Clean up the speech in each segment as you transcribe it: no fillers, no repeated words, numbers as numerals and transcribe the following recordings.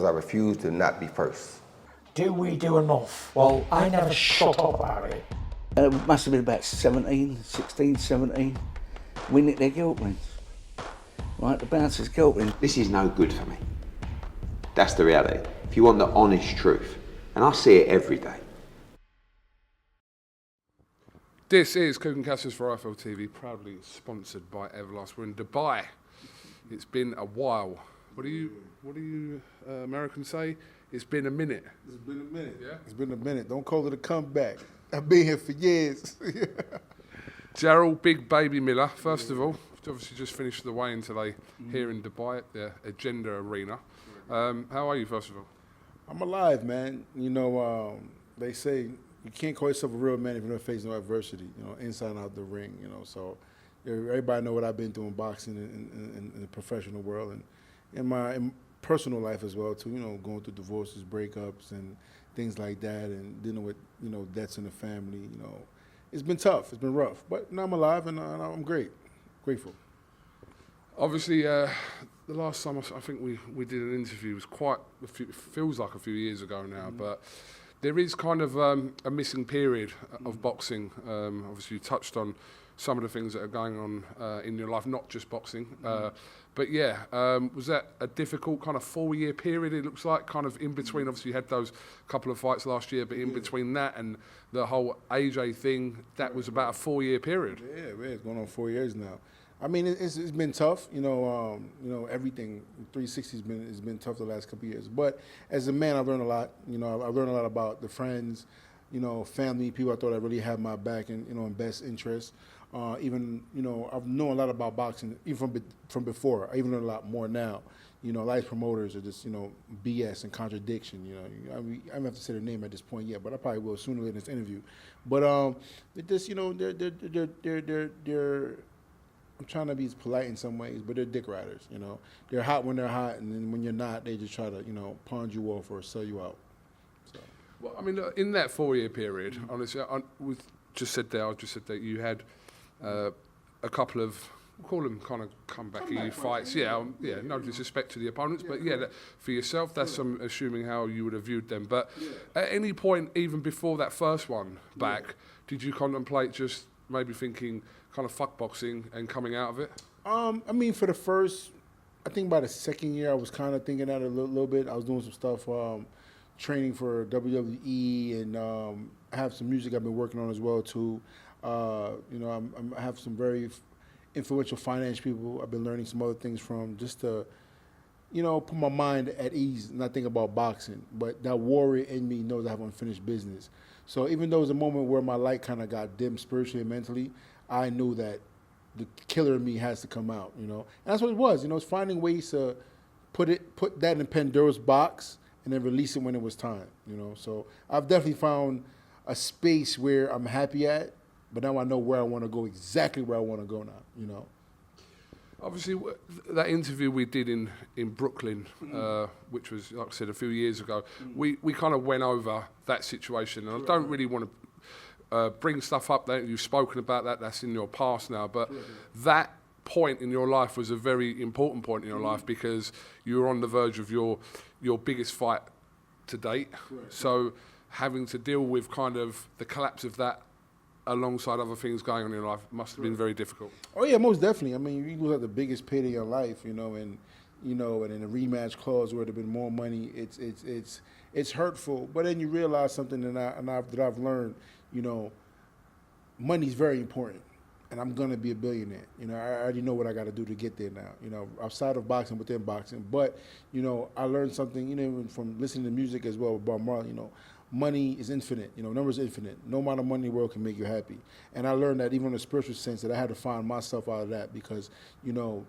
I refuse to not be first. Do we do enough? Well, I never shut up about it. It must have been about 16, 17. We nicked their girlfriends. Right, the bouncer's girlfriend. This is no good for me. That's the reality. If you want the honest truth, and I see it every day. This is KUGAN CASSIUS for IFL TV, proudly sponsored by Everlast. We're in Dubai. It's been a while. What do you Americans say? It's been a minute. It's been a minute. Yeah? It's been a minute. Don't call it a comeback. I've been here for years. Jarrell, Big Baby Miller, first of all, obviously just finished the weigh-in today here in Dubai at the Agenda Arena. How are you, first of all? I'm alive, man. You know, they say you can't call yourself a real man if you don't face no adversity, you know, inside and out the ring, you know. So everybody know what I've been through in boxing and in the professional world and in my personal life as well, too, you know, going through divorces, breakups, and things like that, and dealing with, you know, debts in the family, you know. It's been tough. It's been rough. But now I'm alive, and I'm grateful. Obviously, the last time I think we did an interview was feels like a few years ago now, but there is kind of a missing period of boxing. Obviously, you touched on some of the things that are going on in your life, not just boxing. But yeah, was that a difficult kind of 4-year period, it looks like, kind of in between? Obviously, you had those couple of fights last year, but in between that and the whole AJ thing, that was about a 4-year period. Yeah, man, it's going on 4 years now. I mean, it's been tough, you know, everything, 360 has been tough the last couple of years. But as a man, I've learned a lot. You know, I've learned a lot about the friends, you know, family, people I thought I really had my back and, you know, in best interest. Even, you know, I've known a lot about boxing, even from before. I even learn a lot more now. You know, a lot of promoters are just, you know, BS and contradiction, you know. I mean, I don't have to say their name at this point yet, but I probably will sooner or later in this interview. But they're just, you know, they're I'm trying to be polite in some ways, but they're dick riders, you know. They're hot when they're hot, and then when you're not, they just try to, you know, pawn you off or sell you out. So. Well, I mean, in that 4-year period, honestly, I just said that you had a couple of, we'll call them kind of comeback-y fights. Yeah, no disrespect to the opponents, but yeah, for yourself, that's assuming how you would have viewed them. But at any point, even before that first one back, did you contemplate just maybe thinking kind of fuck boxing and coming out of it? I mean, for the first, I think by the second year, I was kind of thinking that a little bit. I was doing some stuff, training for WWE, and I have some music I've been working on as well too. You know, I have some very influential finance people I've been learning some other things from, just to, you know, put my mind at ease, not think about boxing. But that warrior in me knows I have unfinished business. So even though it was a moment where my light kind of got dim spiritually and mentally, I knew that the killer in me has to come out, you know. And that's what it was, you know, it's finding ways to put that in Pandora's box and then release it when it was time, you know. So I've definitely found a space where I'm happy at, but now I know where I want to go, exactly where I want to go now, you know. Obviously, that interview we did in Brooklyn, which was, like I said, a few years ago, we kind of went over that situation. And I don't really want to bring stuff up that you've spoken about that's in your past now, but that point in your life was a very important point in your life because you were on the verge of your biggest fight to date. So having to deal with kind of the collapse of that alongside other things going on in your life must have been very difficult. Oh yeah, most definitely. I mean, you lose out the biggest payday in your life, you know, and in a rematch clause where there'd been more money, it's hurtful. But then you realize something that I've learned, you know, money's very important, and I'm gonna be a billionaire. You know, I already know what I got to do to get there now. You know, outside of boxing, within boxing. But you know, I learned something, you know, even from listening to music as well with Bob Marley. You know, money is infinite. You know, numbers are infinite. No amount of money in the world can make you happy. And I learned that even in a spiritual sense, that I had to find myself out of that because, you know,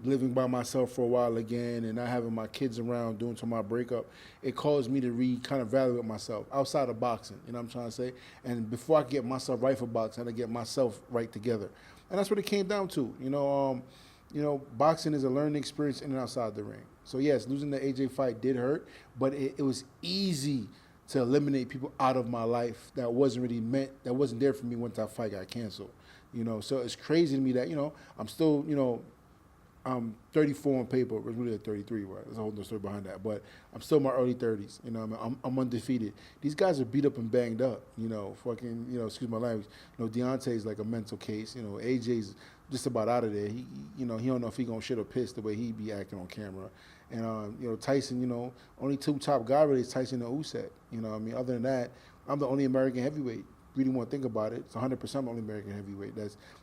living by myself for a while again and not having my kids around doing to my breakup, it caused me to kind of evaluate myself outside of boxing, you know what I'm trying to say? And before I get myself right for boxing, I had to get myself right together. And that's what it came down to, you know, boxing is a learning experience in and outside the ring. So yes, losing the AJ fight did hurt, but it was easy to eliminate people out of my life that wasn't there for me once that fight got canceled, you know? So it's crazy to me that, you know, I'm still, you know, I'm 34 on paper. It was really at 33, right? There's a whole other story behind that. But I'm still in my early 30s. You know, I'm undefeated. These guys are beat up and banged up. You know, fucking, you know, excuse my language. You know, Deontay's like a mental case. You know, AJ's just about out of there. He, you know, he don't know if he gonna shit or piss the way he be acting on camera. And you know, Tyson, you know, only two top guys really is Tyson and Usyk. You know, I mean, other than that, I'm the only American heavyweight. Really want to think about it. It's 100% the only American heavyweight.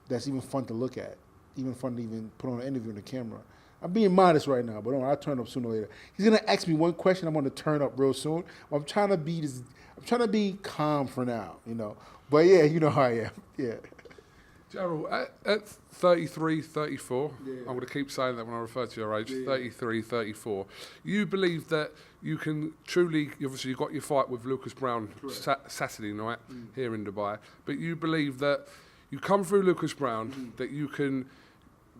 That's even fun to look at. Even fun to even put on an interview on the camera. I'm being modest right now, but I'll turn up sooner or later. He's gonna ask me one question. I'm gonna turn up real soon. I'm trying to be calm for now, you know. But yeah, you know how I am. Yeah. Jarrell, at 33, 34, I'm going to keep saying that when I refer to your age, 33, 34, you believe that you can truly, obviously you got your fight with Lucas Brown Saturday night here in Dubai, but you believe that you come through Lucas Brown, that you can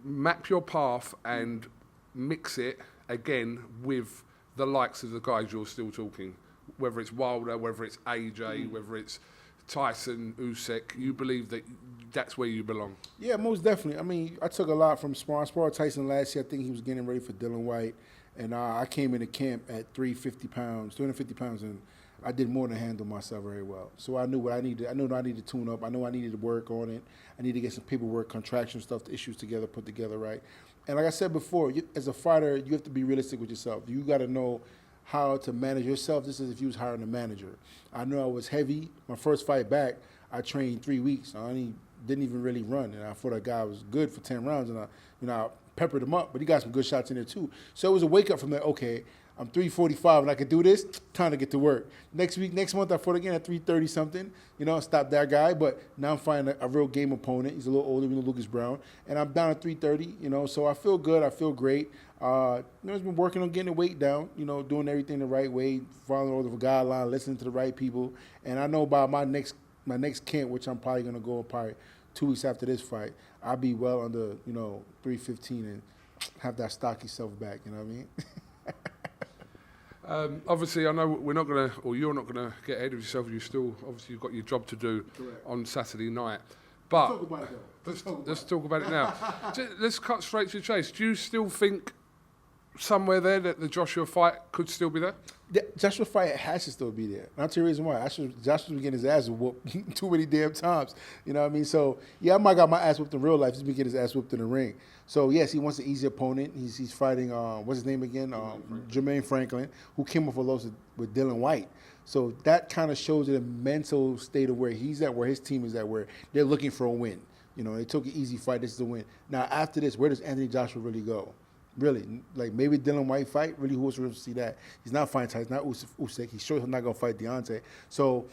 map your path and mix it again with the likes of the guys you're still talking, whether it's Wilder, whether it's AJ, whether it's Tyson, Usyk, you believe that that's where you belong? Yeah, most definitely. I mean, I took a lot from sparring. I sparred Tyson last year. I think he was getting ready for Dylan White. And I came into camp at 350 pounds, and I did more than handle myself very well. So I knew what I needed. I knew I needed to tune up. I knew I needed to work on it. I needed to get some paperwork, contraction stuff, the issues together, put together right. And like I said before, as a fighter, you have to be realistic with yourself. You got to know how to manage yourself. This is if you was hiring a manager. I knew I was heavy. My first fight back, I trained 3 weeks. I didn't even really run, and I thought that guy was good for 10 rounds, and I peppered him up, but he got some good shots in there too. So it was a wake up from that. Okay, I'm 345 and I could do this. Time to get to work. Next month I fought again at 330 something. You know, stop that guy, but now I'm fighting a real game opponent. He's a little older than Lucas Brown, and I'm down at 330. You know, so I feel good. I feel great. You know, I've been working on getting the weight down. You know, doing everything the right way, following all the guidelines, listening to the right people, and I know by my next camp, which I'm probably gonna go 2 weeks after this fight, I'll be well under, 315 and have that stocky self back, you know what I mean? Obviously, I know we're not going to, or you're not going to get ahead of yourself. You've got your job to do on Saturday night. But Let's talk about it, though. Let's talk about it now. Let's cut straight to the chase. Do you still think somewhere there that the Joshua fight could still be there? The Joshua fight has to still be there. And I'll tell you the reason why. Joshua's been getting his ass whooped too many damn times. You know what I mean? So, yeah, I might got my ass whooped in real life. He's been getting his ass whooped in the ring. So, yes, he wants an easy opponent. He's fighting, what's his name again? Jermaine Franklin, who came off a loss with Dylan White. So that kind of shows you the mental state of where he's at, where his team is at, where they're looking for a win. You know, they took an easy fight. This is the win. Now, after this, where does Anthony Joshua really go? Really, like maybe Dylan White fight. Really, who wants to see that? He's not fighting Tyson, not Usyk. He's sure he's not gonna fight Deontay. So,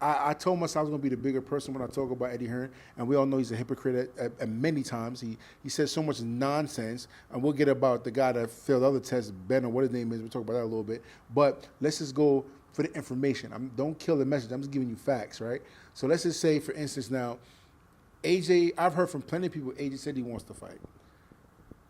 I told myself I was gonna be the bigger person when I talk about Eddie Hearn, and we all know he's a hypocrite at many times. He says so much nonsense, and we'll get about the guy that failed other tests, Ben or what his name is. We'll talk about that a little bit. But let's just go for the information. Don't kill the message. I'm just giving you facts, right? So let's just say, for instance, now, AJ. I've heard from plenty of people. AJ said he wants to fight.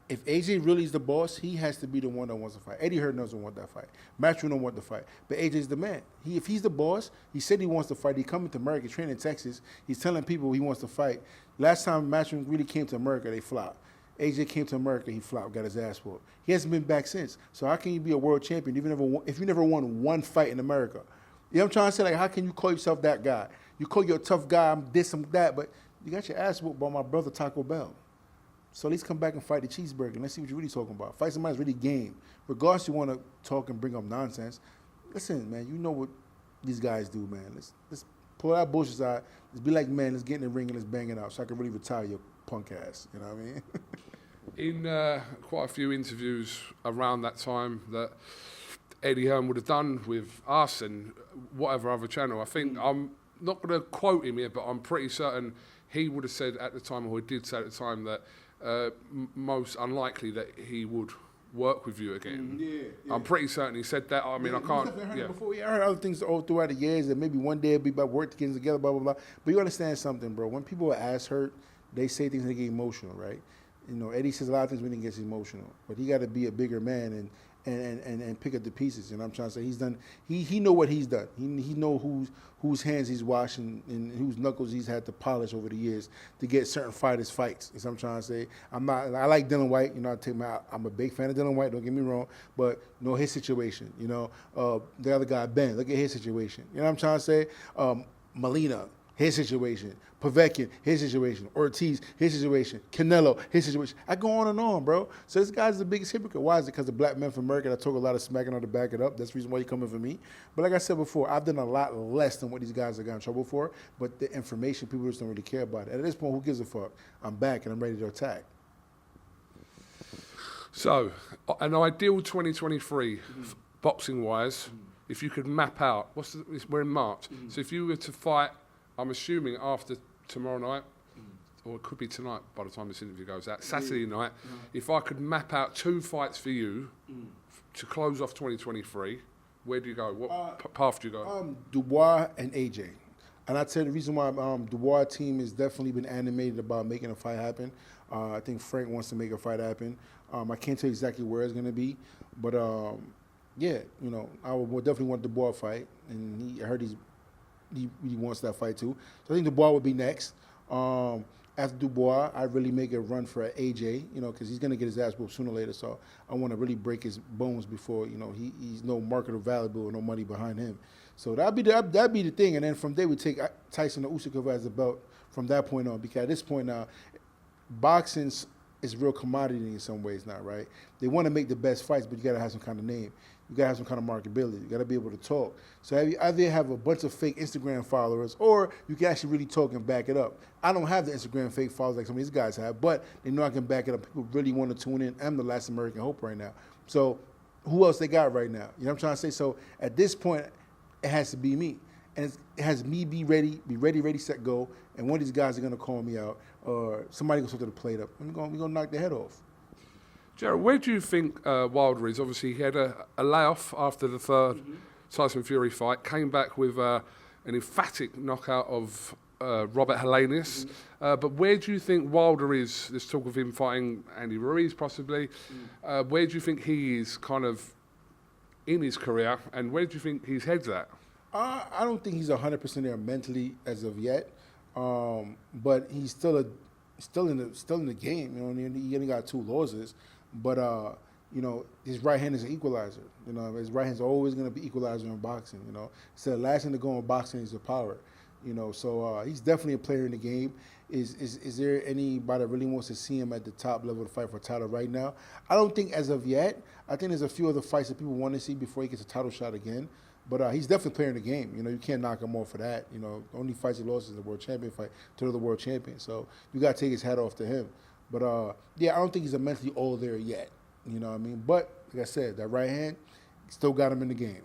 If AJ really is the boss, he has to be the one that wants to fight. Eddie Hearn doesn't want that fight. Matchroom don't want the fight. But AJ's the man. If he's the boss, he said he wants to fight. He coming to America, training in Texas. He's telling people he wants to fight. Last time Matchroom really came to America, they flopped. AJ came to America, he flopped, got his ass whooped. He hasn't been back since. So how can you be a world champion if you never won one fight in America? You know what I'm trying to say? Like, how can you call yourself that guy? You call you a tough guy, I'm this, I'm that, but you got your ass whooped by my brother Taco Bell. So at least come back and fight the cheeseburger and let's see what you're really talking about. Fight somebody that's really game. Regardless you want to talk and bring up nonsense. Listen, man, you know what these guys do, man. Let's pull that bullshit aside. Let's be like, man, let's get in the ring and let's bang it out so I can really retire your punk ass. You know what I mean? In quite a few interviews around that time that Eddie Hearn would have done with us and whatever other channel, I think, I'm not going to quote him here, but I'm pretty certain he would have said at the time, or he did say at the time, that most unlikely that he would work with you again. Yeah. I'm pretty certain he said that. I mean, I can't. I heard other things all throughout the years that maybe one day it'll be about work together, blah, blah, blah. But you understand something, bro. When people are ass hurt, they say things and they get emotional, right? You know, Eddie says a lot of things when he gets emotional. But he got to be a bigger man and pick up the pieces. You know what I'm trying to say? He's done. He know what he's done. He know whose hands he's washing and whose knuckles he's had to polish over the years to get certain fighters fights. Is what I'm trying to say. I like Dylan White. You know, I'm a big fan of Dylan White. Don't get me wrong, but you know his situation. You know, the other guy Ben. Look at his situation. You know what I'm trying to say? Molina. His situation, Povetkin, his situation, Ortiz, his situation, Canelo, his situation. I go on and on, bro. So this guy's the biggest hypocrite. Why is it? Because the black men from America, I talk a lot of smack in order to back it up. That's the reason why you're coming for me. But like I said before, I've done a lot less than what these guys have got in trouble for. But the information, people just don't really care about it. And at this point, who gives a fuck? I'm back and I'm ready to attack. So, an ideal 2023, boxing-wise, if you could map out, we're in March, so if you were to fight, I'm assuming after tomorrow night, or it could be tonight by the time this interview goes out, Saturday night, if I could map out 2 fights for you to close off 2023, where do you go? What path do you go? Dubois and AJ. And I'd say the reason why Dubois' team has definitely been animated about making a fight happen. I think Frank wants to make a fight happen. I can't tell you exactly where it's going to be, but yeah, you know, I would definitely want the Dubois fight, and I heard he wants that fight too. So I think Dubois would be next. After Dubois, I'd really make a run for AJ, you know, because he's going to get his ass whooped sooner or later. So I want to really break his bones before, you know, he's no market valuable or no money behind him. So that'd be the thing. And then from there, we take Tyson or Usyk as the belt from that point on. Because at this point now, boxing is real commodity in some ways now, right? They want to make the best fights, but you got to have some kind of name. You got to have some kind of marketability. You got to be able to talk. So you either have a bunch of fake Instagram followers, or you can actually really talk and back it up. I don't have the Instagram fake followers like some of these guys have, but they know I can back it up. People really want to tune in. I'm the last American hope right now. So who else they got right now? You know what I'm trying to say? So at this point, it has to be me. And it has me be ready, set, go. And one of these guys are going to call me out, or somebody goes to the plate up. We're going to knock their head off. Jarrell, where do you think Wilder is? Obviously, he had a layoff after the third Tyson Fury fight, came back with an emphatic knockout of Robert Helenius. But where do you think Wilder is? There's talk of him fighting Andy Ruiz, possibly. Where do you think he is kind of in his career, and where do you think his head's at? I don't think he's 100% there mentally as of yet, but he's still in the game. You know, he only got 2 losses. But, you know, his right hand is an equalizer. You know, his right hand's always going to be equalizer in boxing, you know. So the last thing to go in boxing is the power, you know. So he's definitely a player in the game. Is there anybody that really wants to see him at the top level to fight for a title right now? I don't think as of yet. I think there's a few other fights that people want to see before he gets a title shot again. But he's definitely a player in the game. You know, you can't knock him off for that. You know, the only fights he lost is the world champion fight to the world champion. So you got to take his hat off to him. But, yeah, I don't think he's mentally all there yet, you know what I mean? But, like I said, that right hand still got him in the game.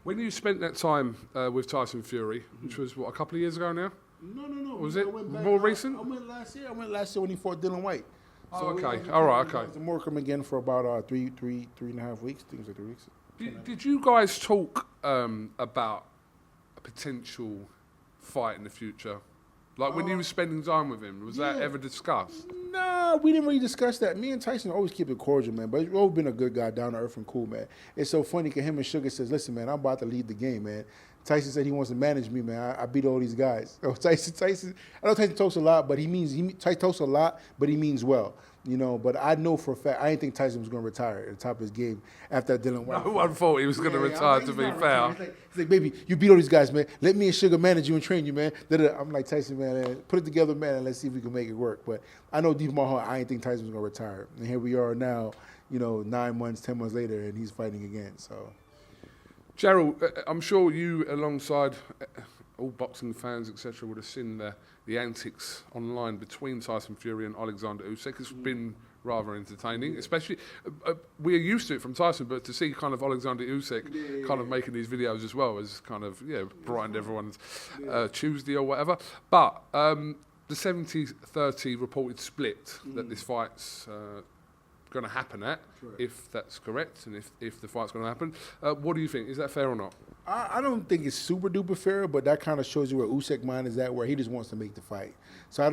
When you spent that time with Tyson Fury, which was, what, a couple of years ago now? No. Was it more recent? I went last year. When he fought Dylan White. So okay. All right, okay. I was in Morecambe again for about three and a half weeks. I think it was like 3 weeks. Did you guys talk about a potential fight in the future? Like when you were spending time with him, was that ever discussed? Nah, we didn't really discuss that. Me and Tyson always keep it cordial, man. But he's always been a good guy, down to earth and cool, man. It's so funny because him and Sugar says, listen, man, I'm about to lead the game, man. Tyson said he wants to manage me, man. I beat all these guys. So Tyson, I know Tyson talks a lot, but Tyson talks a lot, but he means well. You know, but I know for a fact, I didn't think Tyson was going to retire at the top of his game after that Dylan White. No one thought he was going to retire, to be fair. He's like, baby, you beat all these guys, man. Let me and Sugar manage you and train you, man. I'm like, Tyson, man, put it together, man, and let's see if we can make it work. But I know deep in my heart, I didn't think Tyson was going to retire. And here we are now, you know, 9 months, 10 months later, and he's fighting again, so. Jarrell, I'm sure you, alongside all boxing fans, etc., would have seen the antics online between Tyson Fury and Alexander Usyk. It's been rather entertaining, especially we're used to it from Tyson, but to see kind of Alexander Usyk kind of making these videos as well has kind of brightened everyone's Tuesday or whatever. But the 70-30 reported split that this fight's going to happen at, if that's correct, and if the fight's going to happen. What do you think? Is that fair or not? I don't think it's super duper fair, but that kind of shows you where Usyk's mind is at, where he just wants to make the fight. So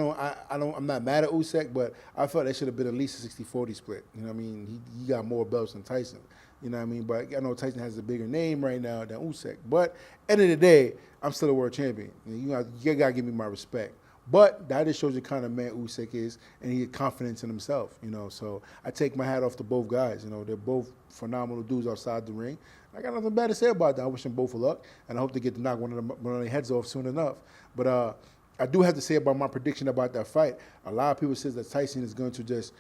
I'm not mad at Usyk, but I felt that should have been at least a 60-40 split. You know what I mean? He got more belts than Tyson. You know what I mean? But I know Tyson has a bigger name right now than Usyk. But end of the day, I'm still a world champion. You gotta give me my respect. But that just shows you the kind of man Usyk is, and he has confidence in himself. You know, so I take my hat off to both guys. You know, they're both phenomenal dudes outside the ring. I got nothing bad to say about that. I wish them both luck, and I hope they get to knock one of their heads off soon enough. But I do have to say about my prediction about that fight. A lot of people says that Tyson is going to just,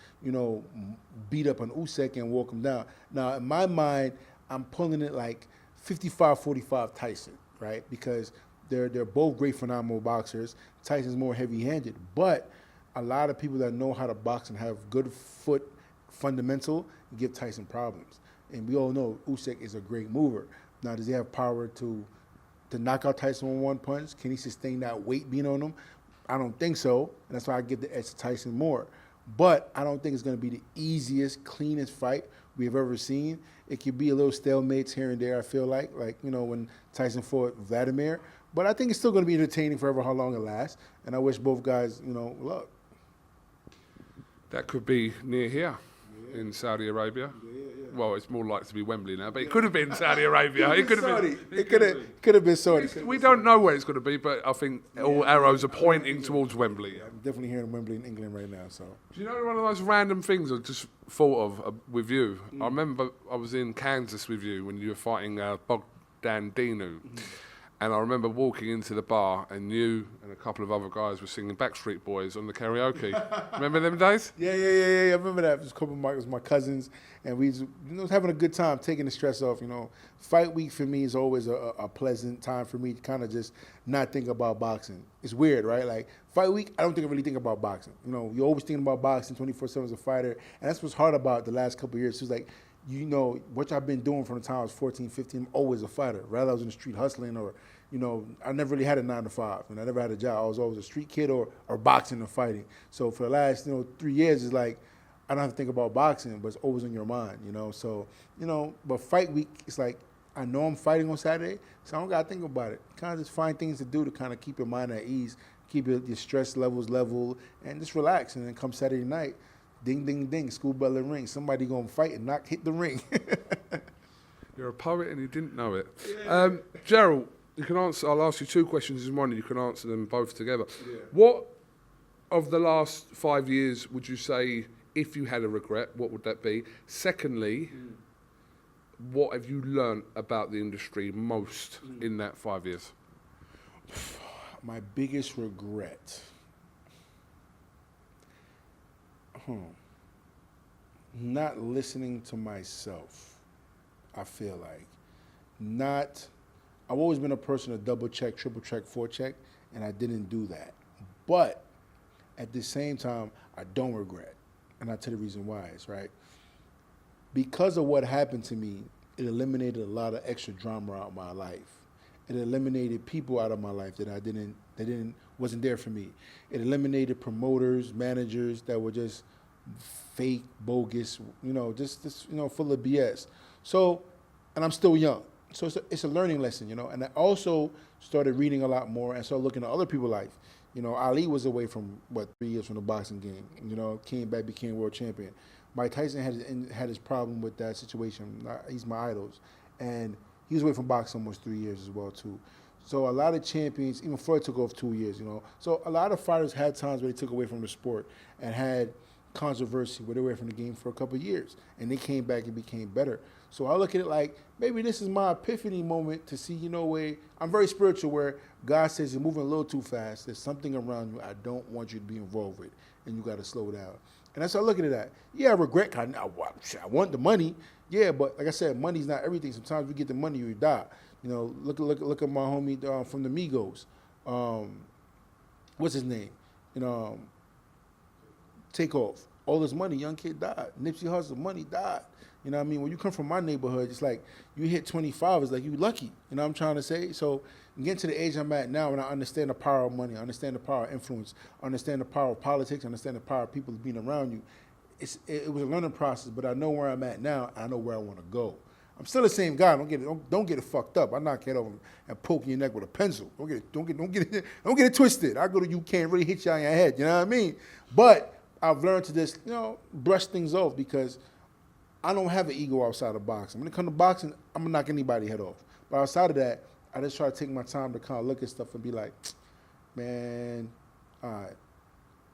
beat up on Usyk and walk him down. Now, in my mind, I'm pulling it like 55-45 Tyson, right? Because they're both great, phenomenal boxers. Tyson's more heavy-handed, but a lot of people that know how to box and have good foot fundamental give Tyson problems. And we all know Usyk is a great mover. Now, does he have power to knock out Tyson with one punch? Can he sustain that weight being on him? I don't think so, and that's why I give the edge to Tyson more. But I don't think it's going to be the easiest, cleanest fight we've ever seen. It could be a little stalemates here and there, I feel like when Tyson fought Vladimir. But I think it's still going to be entertaining forever how long it lasts, and I wish both guys, luck. That could be near here in Saudi Arabia. Well, it's more likely to be Wembley now, but it could have been Saudi Arabia. It could have been. It could have been Saudi. We don't know where it's going to be, but I think all arrows are pointing towards Wembley. I'm definitely here in Wembley in England right now. So. Do you know one of those random things I just thought of with you? I remember I was in Kansas with you when you were fighting Bogdan Dinu. And I remember walking into the bar and you and a couple of other guys were singing Backstreet Boys on the karaoke. Remember them days? Yeah. I remember that. It was a couple of it was my cousins, and we was having a good time, taking the stress off. Fight week for me is always a pleasant time for me to kind of just not think about boxing. It's weird, right? Like fight week, I don't think I really think about boxing. You're always thinking about boxing 24/7 as a fighter, and that's what's hard about the last couple of years. It's like, what I've been doing from the time I was 14, 15, I'm always a fighter. Rather I was in the street hustling or, I never really had a 9 to 5. I never had a job. I was always a street kid or boxing or fighting. So for the last, 3 years, it's like, I don't have to think about boxing, but it's always in your mind, So, but fight week, it's like, I know I'm fighting on Saturday, so I don't got to think about it. Kind of just find things to do to kind of keep your mind at ease, keep your stress levels level, and just relax. And then come Saturday night, ding, ding, ding, school bell and ring. Somebody going to fight and not hit the ring. You're a poet and you didn't know it. Jarrell, you can answer. I'll ask you 2 questions in one and you can answer them both together. Yeah. What of the last 5 years would you say, if you had a regret, what would that be? Secondly, what have you learnt about the industry most in that 5 years? My biggest regret. Not listening to myself, I feel like. I've always been a person to double check, triple check, forecheck, and I didn't do that. But at the same time, I don't regret. And I'll tell you the reason why is, right? Because of what happened to me, it eliminated a lot of extra drama out of my life. It eliminated people out of my life that wasn't there for me. It eliminated promoters, managers that were just fake, bogus, just full of BS. So, and I'm still young. So it's a learning lesson, And I also started reading a lot more and started looking at other people's life. Ali was away from, 3 years from the boxing game. Came back, became world champion. Mike Tyson had his problem with that situation. He's my idols. And he was away from boxing almost 3 years as well, too. So a lot of champions, even Floyd took off 2 years, So a lot of fighters had times where they took away from the sport and had controversy where they were away from the game for a couple of years. And they came back and became better. So I look at it like, maybe this is my epiphany moment to see, where I'm very spiritual, where God says you're moving a little too fast. There's something around you I don't want you to be involved with, and you got to slow down. And that's how I look at that. Yeah, I regret. I want the money. Yeah, but like I said, money's not everything. Sometimes you get the money, you die. Look at my homie from the Migos. What's his name? Takeoff. All this money, young kid died. Nipsey Hussle, money died. You know what I mean? When you come from my neighborhood, it's like you hit 25, it's like you lucky. You know what I'm trying to say? So getting to the age I'm at now, and I understand the power of money, I understand the power of influence, I understand the power of politics, I understand the power of people being around you. It was a learning process, but I know where I'm at now, I know where I want to go. I'm still the same guy. Don't get it fucked up. I knock your head over and poke your neck with a pencil. Don't get it twisted. I go to UK and really hit you on your head. You know what I mean? But I've learned to just brush things off because I don't have an ego outside of boxing. When it comes to boxing, I'm gonna knock anybody's head off. But outside of that, I just try to take my time to kind of look at stuff and be like, man, all right,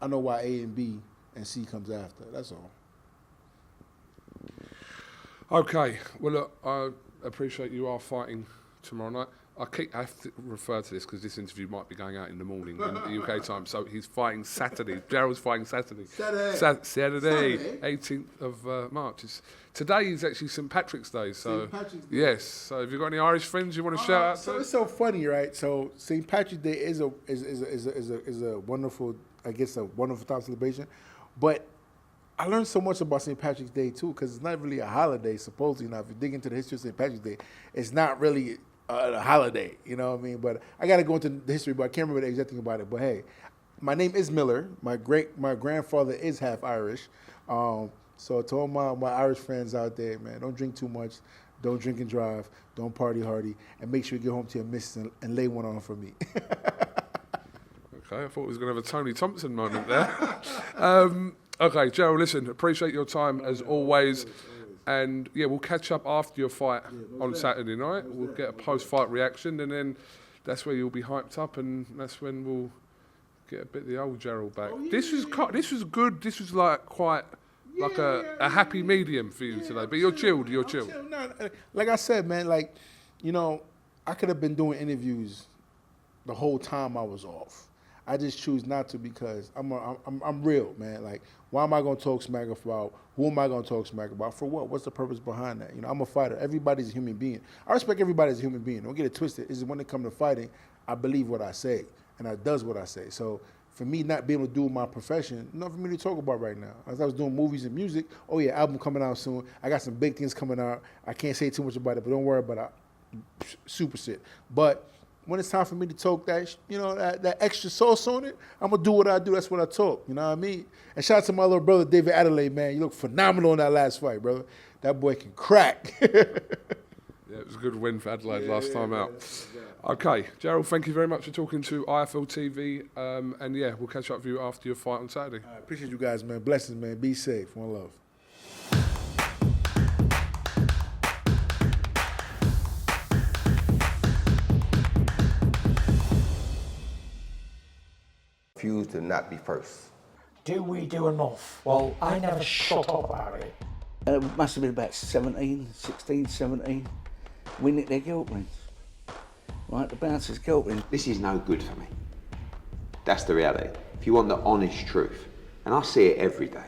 I know why A and B and C comes after. That's all. Okay, well, look, I appreciate you are fighting tomorrow night. I have to refer to this because this interview might be going out in the morning in the UK time. So he's fighting Saturday. Jarrell's fighting Saturday. Saturday, 18th of March. Today is actually St. Patrick's Day. So St. Patrick's Day. Yes. So have you got any Irish friends you want to shout out So to? it's so funny, right? So St. Patrick's Day is a wonderful, I guess, a wonderful time celebration, but I learned so much about St. Patrick's Day too, because it's not really a holiday. Supposedly, now if you dig into the history of St. Patrick's Day, it's not really a holiday. You know what I mean? But I got to go into the history, but I can't remember the exact thing about it. But hey, my name is Miller. My grandfather is half Irish. So to all my Irish friends out there, man, don't drink too much, don't drink and drive, don't party hardy, and make sure you get home to your missus and lay one on for me. Okay, I thought we was going to have a Tony Thompson moment there. Okay, Jarrell, listen, appreciate your time as always. And yeah, we'll catch up after your fight on Saturday night. We'll get a post-fight reaction, and then that's where you'll be hyped up, and that's when we'll get a bit of the old Jarrell back. This was good. This was like quite like a happy medium for you today. But you're chilled. You're chilled. Like I said, man, like, you know, I could have been doing interviews the whole time I was off. I just choose not to because I'm real, man. Like, why am I going to talk smack about? Who am I going to talk smack about? For what? What's the purpose behind that? You know, I'm a fighter. Everybody's a human being. I respect everybody as a human being. Don't get it twisted. It's when it comes to fighting, I believe what I say, and I does what I say. So for me not being able to do my profession, nothing for me to talk about right now. As I was doing movies and music, oh yeah, album coming out soon. I got some big things coming out. I can't say too much about it, but don't worry about it. Super shit. But when it's time for me to talk that, you know, that extra sauce on it, I'm going to do what I do. That's what I talk. You know what I mean? And shout out to my little brother, David Adelaide, man. You look phenomenal in that last fight, brother. That boy can crack. Yeah, it was a good win for Adelaide last time out. Okay, Jarrell, thank you very much for talking to IFL TV. And yeah, we'll catch up with you after your fight on Saturday. I appreciate you guys, man. Blessings, man. Be safe. One love. Refuse to not be first. Do we do enough? Well, I never shut up about it. And it must have been about 16, 17. We nicked their guilt rings. Right, the bouncer's guilt ring. This is no good for me. That's the reality. If you want the honest truth, and I see it every day,